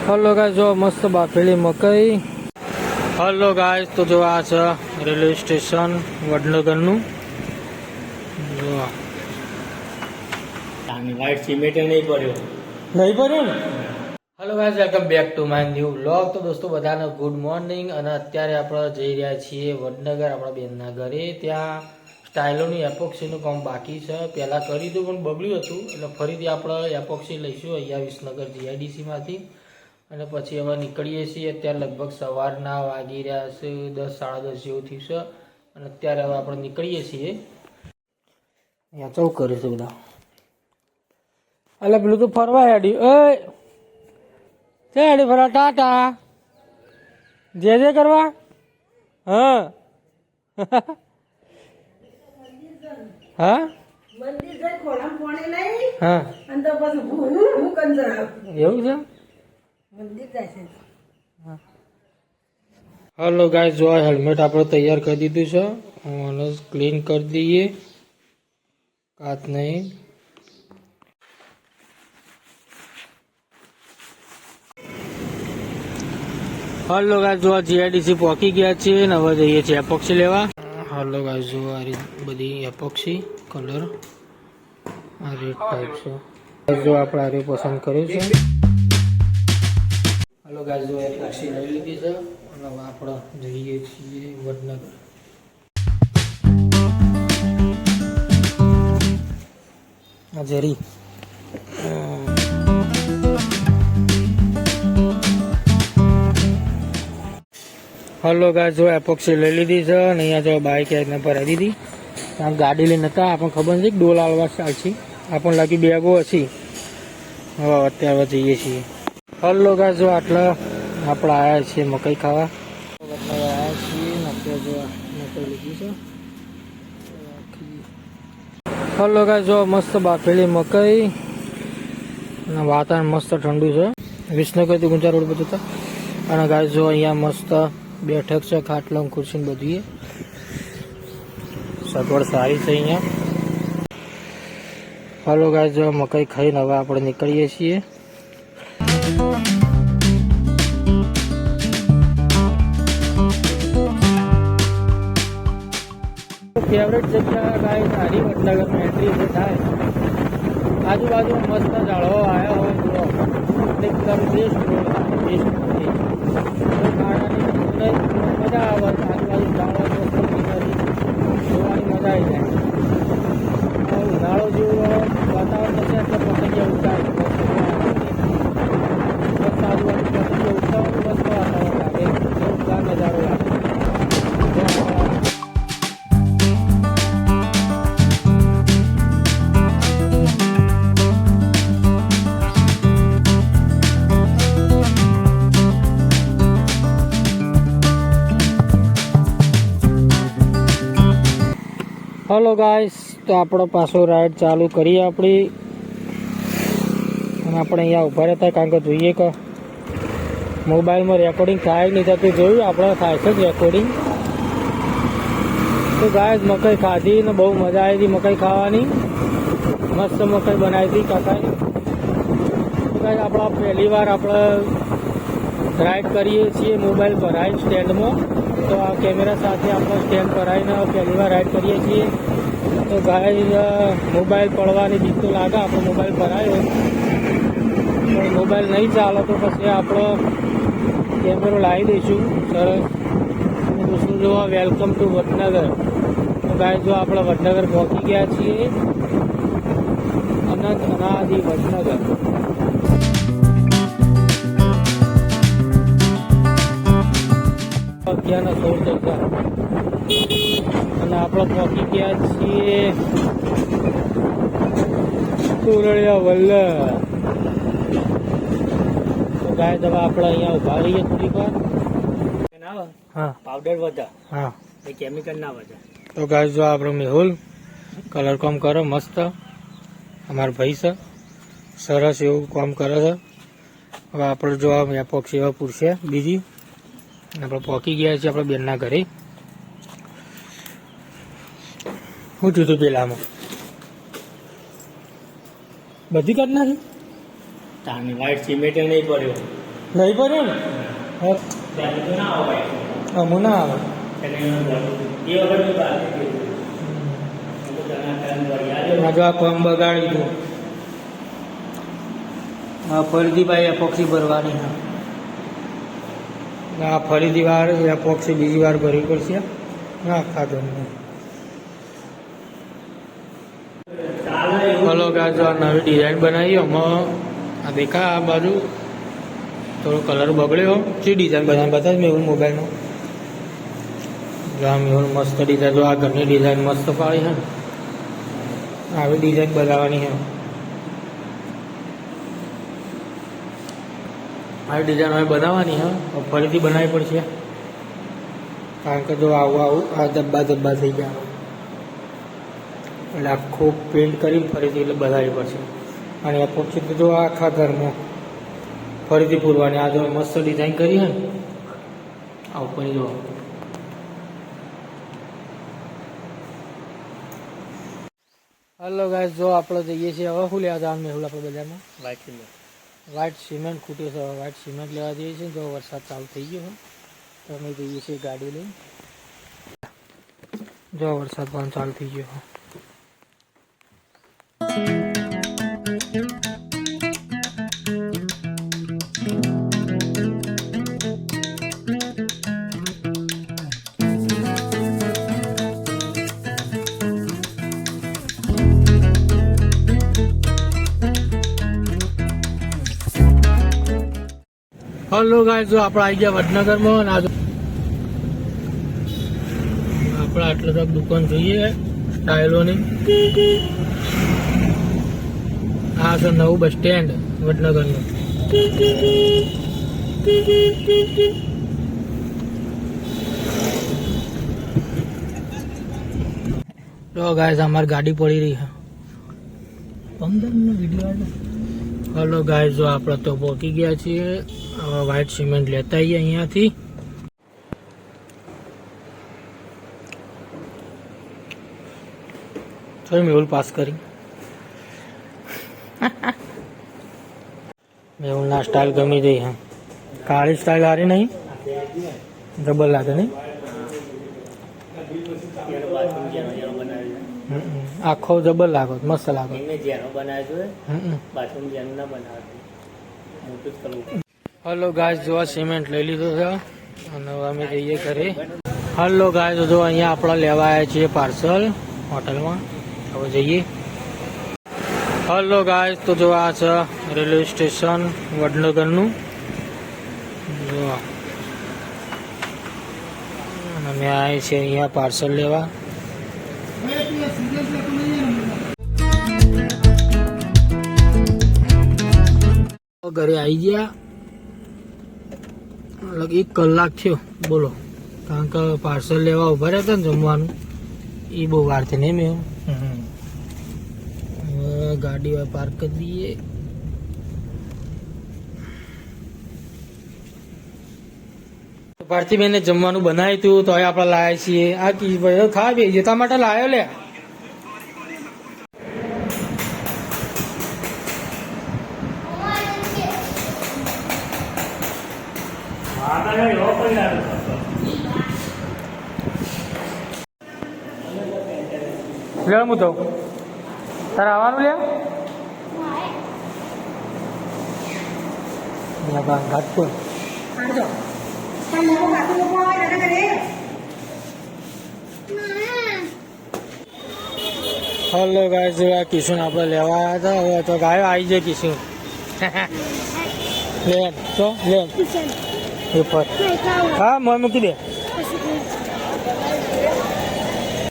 Hello guys, જો મસ્ત બાફેલી મકાઈ. હલો ગાઈસ, તો જો આ છે રેલવે સ્ટેશન વડનગરનું. જો વ્હાઈટ સિમેન્ટ નહીં પડ્યો ને. Hello guys, welcome back to my new vlog. તો દોસ્તો બધાને ગુડ મોર્નિંગ. અને અત્યારે આપણે જઈ રહ્યા છીએ વડનગર આપણા બેનના ઘરે. ત્યાં સ્ટાઇલોની એપોક્સીનું કામ બાકી છે. પહેલાં કરી હતું પણ બગડ્યું હતું, એટલે ફરીથી આપણે એપોક્સી લઈશું અહીંયા વિસનગર જીઆઈડીસીમાંથી. અને પછી હવે નીકળીએ છીએ. અત્યારે લગભગ સવારના વાગી રહ્યા છે 10 સાડા 10 જેવું થયું છે. અને અત્યારે હવે આપણે નીકળીએ છીએ. અહીંયા ચૌક કરે છે બધા. એટલે પેલું તો ફરવા હેડી હેડી ફરવા ટાટા જે કરવા. હા હા મંદિર જાય ખોલામ પાણી નહીં હા અને તો પછી હું કંદર એવું છે. મંદિર જાય છે. હલો ગાઈસ, જો આ હેલ્મેટ આપણે તૈયાર કરી દીધું છે. આને ક્લીન કરી દઈએ. કાચ નહીં. હલો ગાઈસ, જો આ જીઆઈડીસી પહોંચી ગયા છીએ ને હવે જઈએ છીએ એપોક્સી લેવા. હલો ગાઈસ, જો આ બધી એપોક્સી કલર આ રેડ ટાઈપ છે. જો આપણે આ પસંદ કર્યું છે. હલો ગાઈસ, જો એપોક્સી લઈ લીધી છે અને હવે આપણે જઈએ છીએ વડનગર. આ જેરી હલો ગાઈસ, જો એપોક્સી લઈ લીધી છે અને અહીંયા જો બાઇક એકને ભરાઈ દીધી. આમ ગાડી લઈને હતા, આપણને ખબર નથી ડોલ આલવા ચાલશી. આપણને લાગી બેગો હશે. હવે અત્યારે જઈએ છીએ. હલો ગાઈસ, જો આટલા આપણે આવ્યા છીએ મકાઈ ખાવા. આવ્યા છીએ ને અત્યારે જો મકાઈ લીધી છે. હલો ગાઈસ, જો મસ્ત બાફેલી મકાઈ અને વાતાવરણ મસ્ત ઠંડુ છે. વિસનગરથી ગુંજા રોડ પર જતા. અને ગાઈસ, જો અહીંયા મસ્ત બેઠક છે, ખાટલા ખુરશી ને બધી સગવડ સારી છે અહીંયા. હલો ગાઈસ, જો મકાઈ ખાઈને હવે આપણે નીકળીએ છીએ. ફેવરેટ જગ્યા ગાઈસ સારી વડનગરમાં એન્ટ્રી જે થાય આજુબાજુ મસ્ત ઝાડો આવ્યા હોય તો એકદમ બેસ્ટ મજા આવે. આજુબાજુ ઝાડો જોવાની મજા આવી જાય. ઉનાળો જેવું વાતાવરણ થશે એટલે પતંગિયા ઉડાય. આજુબાજુ પતંગિયા ઉડવાનું મસ્ત વાતાવરણ લાગે. જોરદાર નજારો લાગે. હલો ગાઈસ, તો આપણો પાછો રાઈડ ચાલુ કરીએ આપણી. અને આપણે અહીંયા ઉભા રહેતા કારણ કે જોઈએ કે મોબાઈલમાં રેકોર્ડિંગ થાય નહીં થતું. જોયું આપણે થાય છે જ રેકોર્ડિંગ. તો ગાઈસ, મકાઈ ખાધી ને બહુ મજા આવી હતી મકાઈ ખાવાની. મસ્ત મકાઈ બનાવી હતી કાકાએ. તો ગાઈસ, આપણા પહેલી વાર આપણે રાઈડ કરીએ છીએ મોબાઈલ ભરાય સ્ટેન્ડમાં. તો આ કેમેરા સાથે આપણે સ્ટેન્ડ કરાવીને પહેલી વાર રાઈડ કરીએ છીએ. તો ગાઈસ, મોબાઈલ પડવાની બીક તો લાગે. આપણો મોબાઈલ ભરાયો પણ મોબાઈલ નહીં ચાલે તો પછી આપણો કેમેરો લાવી દઈશું સરસ. અને દોસ્તો જો વેલકમ ટુ વડનગર. તો ગાઈસ, જો આપણે વડનગર પહોંચી ગયા છીએ. અનંત અનાદિ વડનગર. અગિયારના 16 ટકા અને આપણે પહોંચી ગયા છીએ સુરળિયા વલ્લભ. તો ગાય દવા આપણે અહીંયા ઉભા રહીએ થોડીક વાર. હા, પાવડર વધે. હા, એ કેમિકલ ના વધે. તો ગાય જો આપણો મેહુલ કલર કામ કરે મસ્ત. અમારા ભાઈ છે, સરસ એવું કામ કરે છે. હવે આપણે જો આ એપોક્સી એવા પૂરશે બીજી. આપણે પહોંચી ગયા છીએ આપણા બેનના ઘરે. શું થયું હતું પેલામાં બધી કાઢ નાખી. તાની વ્હાઈટ સિમેન્ટ નહીં પડ્યો. નહીં પડ્યો ને હા, ત્યારે તો ના આવે white. અમુ ના આવે. એને એ વખત મેં બાકી કીધું. હું તો તને કાલે વળી આવ્યો. આ જો આ પંપ બગાડી દઉં. આ ફરીથી ભાઈ એપોક્સી ભરવાની હા. આ ફરીથી વાર એપોક્સી બીજી વાર ભરવી પડશે આખા ઘરનું. ચાલે એવું. હલો ગાય જો આ નવી ડિઝાઇન બનાવી આમાં આ દેખા આ બાજુ થોડો કલર બગડ્યો જે ડિઝાઇન બનાવી બતાવ મેહુલ મોબાઈલનો. જો આ મેહુલ મસ્ત ડિઝાઇન જો આ ઘરની ડિઝાઇન મસ્ત પાડી છે ને આવી ડિઝાઇન બનાવવાની છે. આવી ડિઝાઇન હવે બનાવવાની છે ફરીથી બનાવવી પડશે કારણ કે જો આવું આવું આ ધબ્બા ધબ્બા થઈ ગયા એટલે આખું પેન્ટ કરીને ફરીથી એટલે બનાવવી પડશે. અને એપોક્સી તો જો આખા ઘરમાં ફરીથી પૂરવાની. આ જો મસ્ત ડિઝાઇન કરી છે ને આ ઉપર જો હલો ગાઈસ જો આપણે જઈએ છીએ હવે શું લેવા જવાનું મેહુલ આપણે બજારમાં white cement. વ્હાઇટ સિમેન્ટ ખૂટ્યું છે હવે વ્હાઇટ સિમેન્ટ લેવા જઈએ છીએ. જો વરસાદ ચાલુ થઈ ગયો છે તો અમે જઈએ છીએ ગાડી લઈને. જો વરસાદ પણ ચાલુ થઈ ગયો. હલો ગાય જો આપણે આવી ગયા વડનગરમાં અને આપણે આટલે તક દુકાન જોઈએ સ્ટાઇલોની. આ છે નવું બસ સ્ટેન્ડ વડનગરનું. તો ગાય અમારી ગાડી પડી રહી છે 15 વિડીયો. હલો ગાય જો આપણે તો પહોંચી ગયા છીએ. હવે વ્હાઇટ સિમેન્ટ લેતા આવીએ અહીંયાથી. થોડી મેહુલ પાસ કરી મેહુલના સ્ટાઇલ ગમી ગઈ હા. કાળી સ્ટાઇલ હારી નહીં ડબલ લાગે નહીં. એનો બાથરૂમ જેનો બનાવ્યો છે. આખો જબર લાગો મસ્ત લાગો. એમને જેનો બનાવ્યો છે બાથરૂમ જેનું ના બનાવતું મોટું જ કરવું. હલો ગાય જો આ સિમેન્ટ લઈ લીધો છે અને હવે અમે જઈએ ઘરે. હલો ગાય જો અહીંયા આપણે લેવા આવ્યા છીએ પાર્સલ હોટલમાં. હવે જઈએ. હલો ગાય તો જો આ છે રેલવે સ્ટેશન વડનગરનું. જો અમે આવ્યા છીએ અહીંયા પાર્સલ લેવા. ઘરે આવી ગયા 1 કલાક થયો બોલો કારણ કે પાર્સલ લેવા ઉભા રહ્યા હતા ને જમવાનું એ બહુ વાર છે નહીં મેં ગાડી પાર્ક કરી દઈએ. પાર્થિબેને જમવાનું બનાવ્યું હતું તો હવે આપણે લાવ્યા છીએ. આ કી ભાઈ ખાવા બે જેતા માટે લાવ્યો લે. લે હું તો તારે આવવાનું લે ઘાટપુર. હલો ગાય જો આ કિશન આપણે લેવા આવ્યા હતા. હવે તો ગાયો આવી જાય કિશન લે તો લે ઉપર હા મોય મૂકી દે.